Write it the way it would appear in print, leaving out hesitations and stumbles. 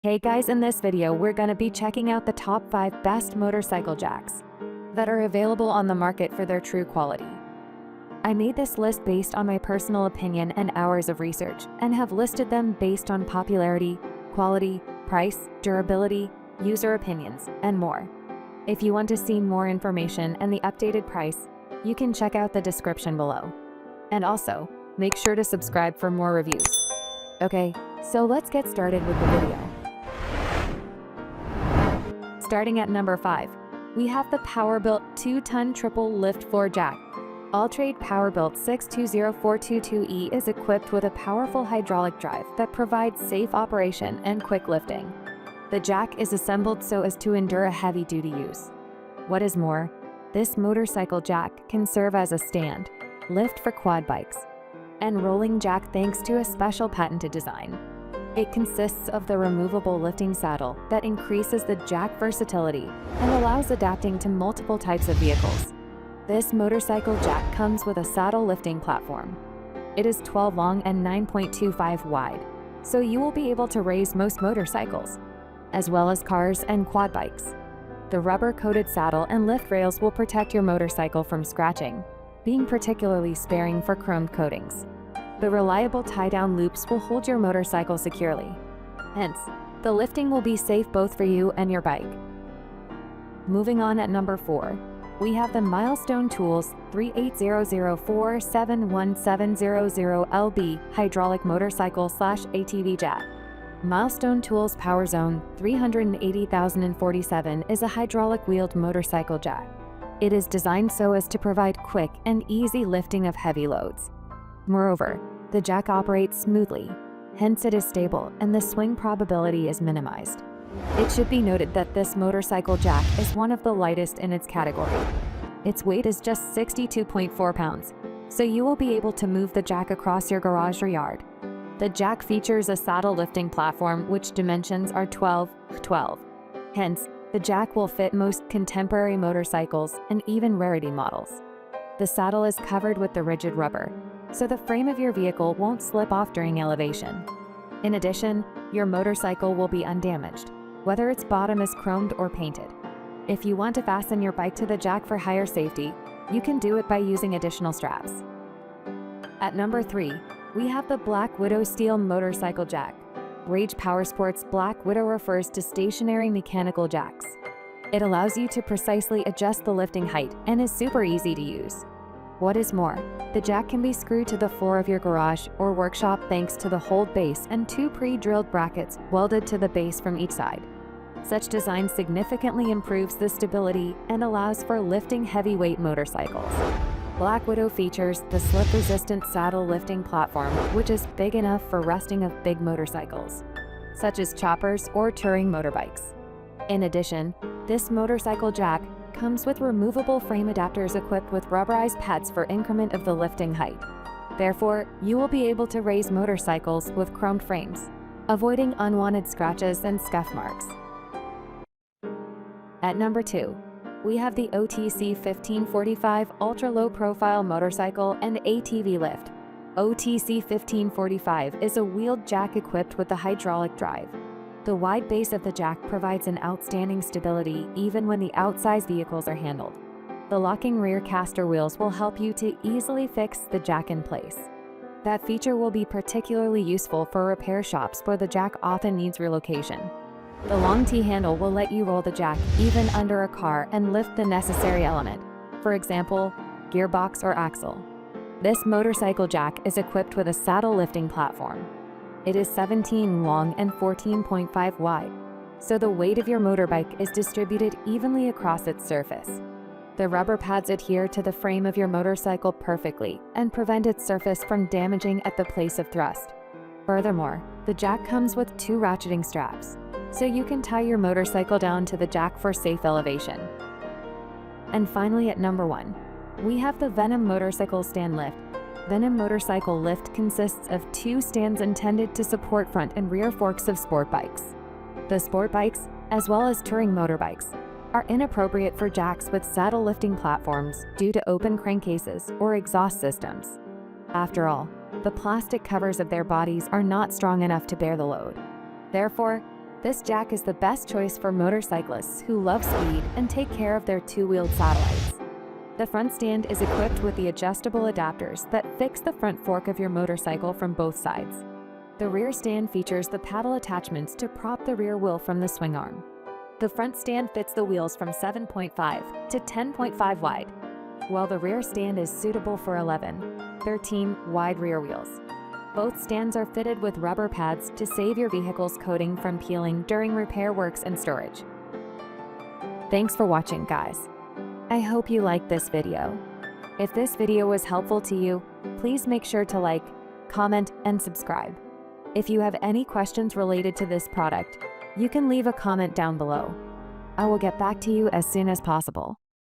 Hey guys, in this video we're gonna be checking out the top 5 best motorcycle jacks that are available on the market for their true quality. I made this list based on my personal opinion and hours of research, and have listed them based on popularity, quality, price, durability, user opinions, and more. If you want to see more information and the updated price, you can check out the description below. And also, make sure to subscribe for more reviews. Okay, so let's get started with the video. Starting at number 5, we have the Powerbuilt 2-ton triple lift floor jack. All-trade Powerbuilt 620422E is equipped with a powerful hydraulic drive that provides safe operation and quick lifting. The jack is assembled so as to endure a heavy-duty use. What is more, this motorcycle jack can serve as a stand, lift for quad bikes, and rolling jack thanks to a special patented design. It consists of the removable lifting saddle that increases the jack versatility and allows adapting to multiple types of vehicles. This motorcycle jack comes with a saddle lifting platform. It is 12 long and 9.25 wide, so you will be able to raise most motorcycles, as well as cars and quad bikes. The rubber-coated saddle and lift rails will protect your motorcycle from scratching, being particularly sparing for chromed coatings. The reliable tie-down loops will hold your motorcycle securely. Hence, the lifting will be safe both for you and your bike. Moving on at number 4, we have the Milestone Tools 3800471700LB hydraulic motorcycle/ATV jack. Milestone Tools Power Zone 380047 is a hydraulic wheeled motorcycle jack. It is designed so as to provide quick and easy lifting of heavy loads. Moreover, the jack operates smoothly, hence it is stable and the swing probability is minimized. It should be noted that this motorcycle jack is one of the lightest in its category. Its weight is just 62.4 pounds, so you will be able to move the jack across your garage or yard. The jack features a saddle lifting platform which dimensions are 12x12. Hence, the jack will fit most contemporary motorcycles and even rarity models. The saddle is covered with the rigid rubber, so the frame of your vehicle won't slip off during elevation. In addition, your motorcycle will be undamaged, whether its bottom is chromed or painted. If you want to fasten your bike to the jack for higher safety, you can do it by using additional straps. At number 3, we have the Black Widow Steel Motorcycle Jack. Rage Powersports Black Widow refers to stationary mechanical jacks. It allows you to precisely adjust the lifting height and is super easy to use. What is more, the jack can be screwed to the floor of your garage or workshop thanks to the hold base and 2 pre-drilled brackets welded to the base from each side. Such design significantly improves the stability and allows for lifting heavyweight motorcycles. Black Widow features the slip-resistant saddle lifting platform, which is big enough for resting of big motorcycles, such as choppers or touring motorbikes. In addition, this motorcycle jack comes with removable frame adapters equipped with rubberized pads for increment of the lifting height. Therefore, you will be able to raise motorcycles with chromed frames, avoiding unwanted scratches and scuff marks. At number 2, we have the OTC 1545 Ultra Low Profile Motorcycle and ATV Lift. OTC 1545 is a wheeled jack equipped with a hydraulic drive. The wide base of the jack provides an outstanding stability even when the outsized vehicles are handled. The locking rear caster wheels will help you to easily fix the jack in place. That feature will be particularly useful for repair shops where the jack often needs relocation. The long T-handle will let you roll the jack even under a car and lift the necessary element, for example, gearbox or axle. This motorcycle jack is equipped with a saddle lifting platform. It is 17 long and 14.5 wide, so the weight of your motorbike is distributed evenly across its surface. The rubber pads adhere to the frame of your motorcycle perfectly and prevent its surface from damaging at the place of thrust. Furthermore, the jack comes with 2 ratcheting straps, so you can tie your motorcycle down to the jack for safe elevation. And finally, at number 1, we have the Venom Motorcycle Stand Lift. Venom Motorcycle Lift consists of 2 stands intended to support front and rear forks of sport bikes. The sport bikes, as well as touring motorbikes, are inappropriate for jacks with saddle lifting platforms due to open crankcases or exhaust systems. After all, the plastic covers of their bodies are not strong enough to bear the load. Therefore, This jack is the best choice for motorcyclists who love speed and take care of their two-wheeled satellites. The front stand is equipped with the adjustable adapters that fix the front fork of your motorcycle from both sides. The rear stand features the paddle attachments to prop the rear wheel from the swing arm. The front stand fits the wheels from 7.5 to 10.5 wide, while the rear stand is suitable for 11, 13 wide rear wheels. Both stands are fitted with rubber pads to save your vehicle's coating from peeling during repair works and storage. Thanks for watching, guys. I hope you liked this video. If this video was helpful to you, please make sure to like, comment, and subscribe. If you have any questions related to this product, you can leave a comment down below. I will get back to you as soon as possible.